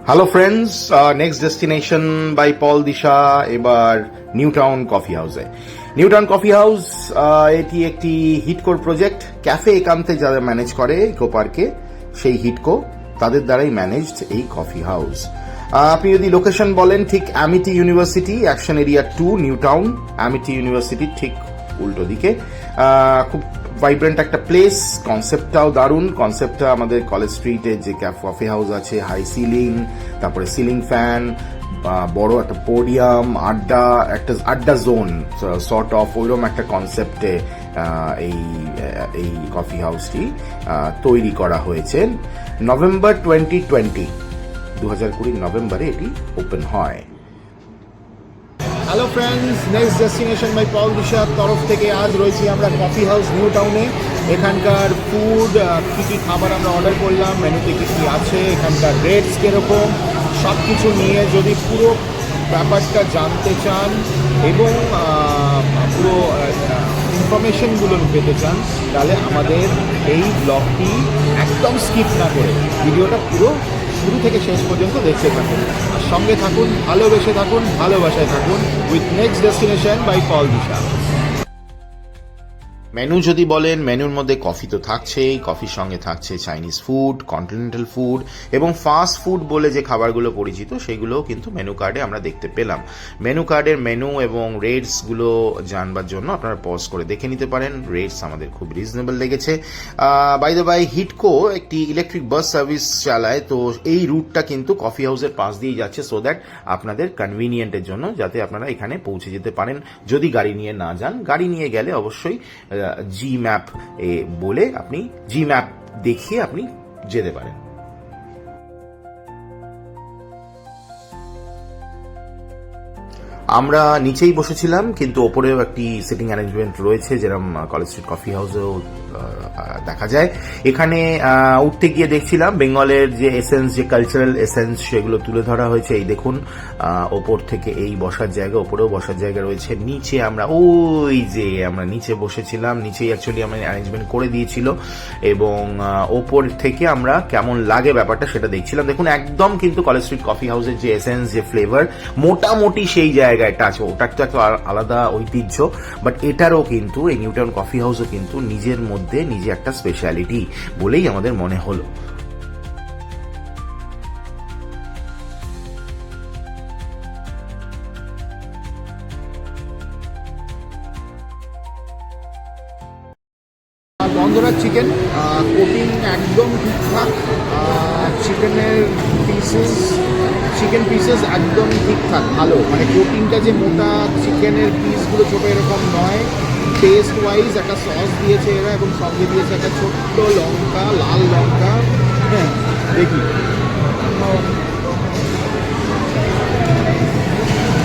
Hello friends, next destination by Pal Disha এবার New Town coffee হাউসে। New Town coffee house এটি একটি হিটকোর প্রজেক্ট। ক্যাফে একান্তে যারা ম্যানেজ করে ইকো পার্কে, সেই হিটকো তাদের দ্বারাই ম্যানেজড এই কফি হাউস। আপনি যদি লোকেশন বলেন, ঠিক Amity university, action area 2, new town. Amity ইউনিভার্সিটির ঠিক উল্টো দিকে। খুব ভাইব্রেন্ট একটা প্লেস, কনসেপ্টটাও দারুণ। কনসেপ্টটা আমাদের কলেজ স্ট্রিটে যে কফি হাউস আছে, হাই সিলিং, তারপরে সিলিং ফ্যান, বড় একটা পোডিয়াম, আড্ডা জোন সর্ট অফ, ওইরকম একটা কনসেপ্টে এই কফি হাউসটি তৈরি করা হয়েছে। নভেম্বর 2020 নভেম্বরে এটি ওপেন হয়। Hello friends, next destination by Pal দিশার তরফ থেকে আজ রয়েছি আমরা কফি হাউস নিউ টাউনে। এখানকার ফুড, কী কী খাবার আমরা অর্ডার করলাম, মেনুতে কী কী আছে, এখানকার রেটস কীরকম, সব কিছু নিয়ে যদি পুরো ব্যাপারটা জানতে চান এবং পুরো ইনফরমেশনগুলো পেতে চান, তাহলে আমাদের এই ব্লগটি একদম স্কিপ না করে ভিডিওটা পুরো শুরু থেকে শেষ পর্যন্ত দেখতে থাকুন, আর সঙ্গে থাকুন, ভালোবেসে থাকুন, ভালোবাসায় থাকুন with next destination by Pal Disha. Menu যদি বলেন, মেনুর মধ্যে কফি তো থাকছেই, কফির সঙ্গে থাকছে চাইনিজ ফুড, কন্টিনেন্টাল ফুড এবং ফাস্ট ফুড বলে যে খাবারগুলো পরিচিত, সেগুলোও কিন্তু মেনু কার্ডে আমরা দেখতে পেলাম। মেনু কার্ডের মেনু এবং রেটসগুলো জানবার জন্য আপনারা পজ করে দেখে নিতে পারেন। রেটস আমাদের খুব রিজনেবল লেগেছে। বাই দ্য বাই, হিটকো একটি ইলেকট্রিক বাস সার্ভিস চালায়, তো এই রুটটা কিন্তু কফি হাউসের পাশ দিয়ে যাচ্ছে, সো দ্যাট আপনাদের কনভিনিয়েন্টের জন্য, যাতে আপনারা এখানে পৌঁছে যেতে পারেন। যদি গাড়ি নিয়ে না যান, গাড়ি নিয়ে গেলে অবশ্যই জি ম্যাপ বলে আপনি জি ম্যাপ দেখিয়ে আপনি যেতে পারেন। আমরা নিচেই বসেছিলাম, কিন্তু ওপরেও একটি সিটিং অ্যারেঞ্জমেন্ট রয়েছে, যেরকম কলেজ স্ট্রিট কফি হাউসেও দেখা যায়। এখানে উঠতে গিয়ে দেখছিলাম বেঙ্গলের যে এসেন্স, যে কালচারাল এসেন্স, সেগুলো তুলে ধরা হয়েছে। এই দেখুন, ওপর থেকে এই বসার জায়গা, ওপরেও বসার জায়গা রয়েছে। নিচে আমরা আমরা নিচে বসেছিলাম, নিচেই অ্যাকচুয়ালি আমরা অ্যারেঞ্জমেন্ট করে দিয়েছিল, এবং ওপর থেকে আমরা কেমন লাগে ব্যাপারটা সেটা দেখছিলাম। দেখুন, একদম কিন্তু কলেজ স্ট্রিট কফি হাউসের যে এসেন্স, যে ফ্লেভার, মোটামুটি সেই জায়গায় টাচ। ওটার তো একটা আলাদা ঐতিহ্য, বাট এটারও কিন্তু, এই নিউ টাউন কফি হাউসও কিন্তু নিজের মধ্যে নিজে একটা স্পেশালিটি বলেই আমাদের মনে হলো। বন্ধুরা, চিকেন কোটিং একদম ঠিকঠাক, চিকেন পিসেস একদম ঠিকঠাক, ভালো, মানে কোটিংটা যে মোটা, চিকেনের পিসগুলো ছোটো এরকম নয়। টেস্ট ওয়াইজ একটা সস দিয়েছে এরা, এবং সঙ্গে দিয়েছে একটা ছোট্ট লঙ্কা, লাল লঙ্কা। হ্যাঁ, দেখি,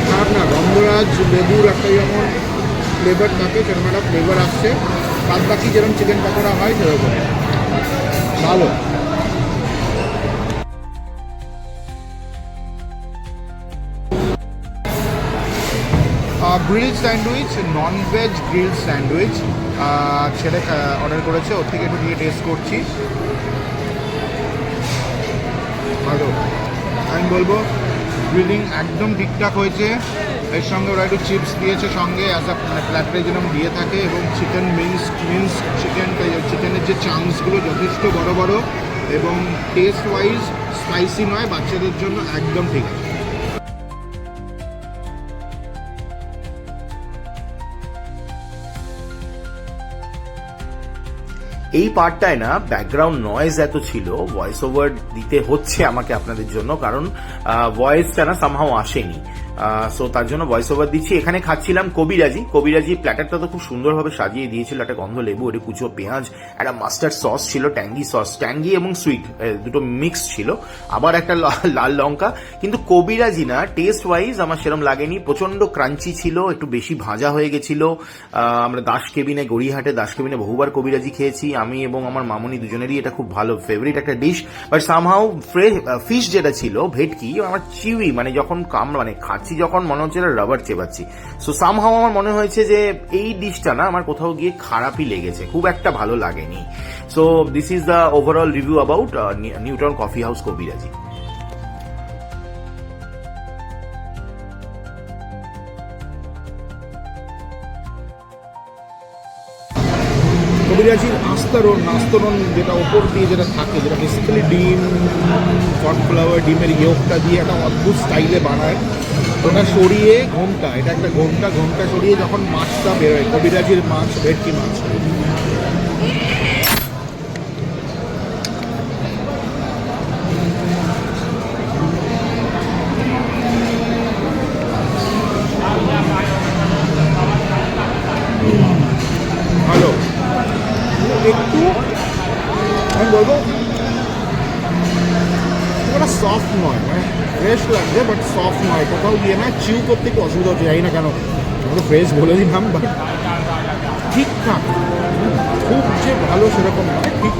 খারাপ না। গন্ধরাজ লেবুর একটা যেমন ফ্লেভার থাকে, সেরকম একটা ফ্লেভার আসছে। বাদ বাকি যেরকম চিকেন পকোড়া হয় সেরকম ভালো। Grill sandwich, non veg grill sandwich ছেলে অর্ডার করেছে, ওর থেকে একটু নিয়ে টেস্ট করছি। ভালো, আমি বলবো গ্রিলিং একদম ঠিকঠাক হয়েছে। এর সঙ্গে ওরা একটু চিপস দিয়েছে সঙ্গে, অ্যাজ আ প্ল্যাটারে যেরকম দিয়ে থাকে, এবং চিকেন মিন্স চিকেনের যে চাংসগুলো যথেষ্ট বড় বড়, এবং টেস্ট ওয়াইজ স্পাইসি নয়, বাচ্চাদের জন্য একদম ঠিক আছে। এই পার্টটায় না ব্যাকগ্রাউন্ড নয়েজ এত ছিল, ভয়েস ওভার দিতে হচ্ছে আমাকে আপনাদের জন্য, কারণ ভয়েসটা না সামহাও আসেনি। সো তার জন্য ভয়েস ওভার দিচ্ছি। এখানে খাচ্ছিলাম কবিরাজি প্ল্যাটারটা তো খুব সুন্দরভাবে সাজিয়ে দিয়েছিল। একটা গন্ধ লেবু, একটা কুচো পেঁয়াজ, একটা মাস্টার্ড সস ছিল, ট্যাঙ্গি এবং সুইট দুটো মিক্স ছিল, আবার একটা লাল লঙ্কা। কিন্তু কবিরাজি না, টেস্ট ওয়াইজ আমার সেরকম লাগেনি। প্রচন্ড ক্রাঞ্চি ছিল, একটু বেশি ভাজা হয়ে গেছিল। আমরা গড়িয়াহাটে দাস কেবিনে বহুবার কবিরাজি খেয়েছি, আমি এবং আমার মামনি দুজনেরই এটা খুব ভালো ফেভারিট একটা ডিশ। বাট সামহাউ ফিশ যেটা ছিল, ভেটকি, আমার চিউই, মানে যখন খাচ্ছি, যখন মনে হচ্ছে রাবার চেবাচ্ছি। সো সামহাউ আমার মনে হয়েছে যে এই ডিশটা না আমার কোথাও গিয়ে খারাপই লেগেছে, খুব একটা ভালো লাগেনি। So this is the overall review about new Town coffee house কবিরাজি। কবিরাজির নাস্তরণ যেটা ওপর দিয়ে যেটা থাকে, যেটা বেসিক্যালি ডিম, কর্নফ্লাওয়ার, ডিমের ইয়োগটা দিয়ে একটা অদ্ভুত স্টাইলে বানায়, ওটা সরিয়ে ঘোমটা, এটা একটা ঘোমটা সরিয়ে যখন মাছটা বেরোয়, কবিরাজির মাছ, ভেটকি মাছ, ভালো। একটু আমি বলবো ওটা সফট নয়, মানে ফ্রেশ লাগছে বাট সফট নয়, কোথাও গিয়ে না চিউ করতে একটু অসুবিধা হচ্ছে, জানি না কেন, আমরা ফ্রেশ বলে দিলাম, বাট ঠিকঠাক, খুব যে ভালো সেরকম নয়, ঠিক।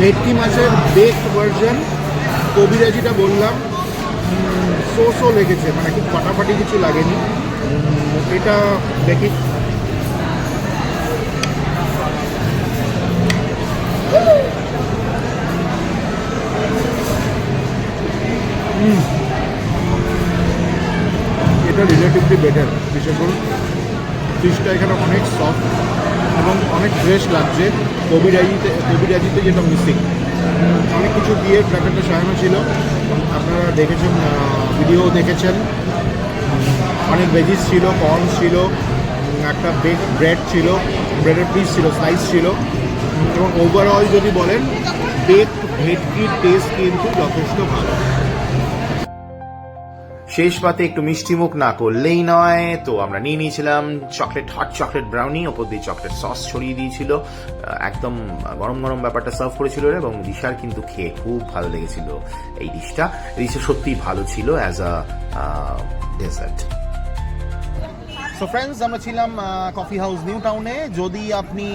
ভেটকি মাছের বেকড ভার্জন, কবিরাজিটা বললাম সো লেগেছে, মানে খুব ফাটাফাটি কিছু লাগেনি। এটা দেখি, এটা রিলেটিভলি বেটার, বিশেষ করে ফিশটা এখানে অনেক সফট এবং অনেক ফ্রেশ লাগছে। কবিরাজিতে যেটা মিসিং, অনেক কিছু দিয়ে প্যাকেটটা সাজানো ছিল, আপনারা দেখেছেন, ভিডিও দেখেছেন, অনেক ভেজিস ছিল, কর্ন ছিল, একটা বেক ব্রেড ছিল, ব্রেডের পিস ছিল, স্লাইস ছিল, এবং ওভারঅল যদি বলেন বেক ভেটকির টেস্ট কিন্তু যথেষ্ট ভালো। শেষ পাতে একটু মিষ্টি মুখ না করলেই নয়, তো আমরা নিয়ে নিয়েছিলাম হট চকলেট ব্রাউনি, ওপর দিয়ে চকলেট সস ছড়িয়ে দিয়েছিল, একদম গরম গরম ব্যাপারটা সার্ভ করেছিল, এবং দিশার কিন্তু খেয়ে খুব ভালো লেগেছিল এই ডিশটা সত্যিই ভালো ছিল as a dessert. So friends, আমরা ছিলাম কফি হাউস নিউ টাউনে। যদি আপনি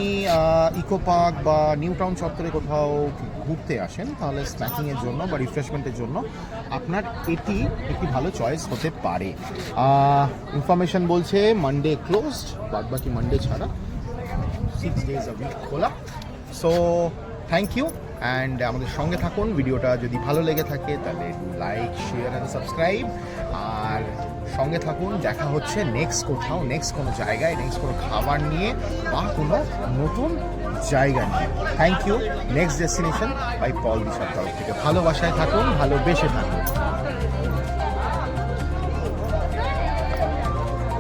ইকো পার্ক বা নিউ টাউন চত্বরে কোথাও ঘুরতে আসেন, তাহলে স্ন্যাকিংয়ের জন্য বা রিফ্রেশমেন্টের জন্য আপনার এটি একটি ভালো চয়েস হতে পারে। ইনফরমেশন বলছে মানডে ক্লোজড, বাদবাকি মানডে ছাড়া 6 days a week খোলা। সো থ্যাংক ইউ, অ্যান্ড আমাদের সঙ্গে থাকুন। ভিডিওটা যদি ভালো লেগে থাকে তাহলে লাইক, শেয়ার অ্যান্ড সাবস্ক্রাইব, আর সঙ্গে থাকুন। দেখা হচ্ছে নেক্সট কোথাও, নেক্সট কোনো জায়গায়, নেক্সট কোনো খাবার নিয়ে বা কোনো নতুন জায়গা নিয়ে। Thank you. Next destination by Pal দিশার তরফ থেকে। ভালোবাসায় থাকুন, ভালোবেসে থাকুন।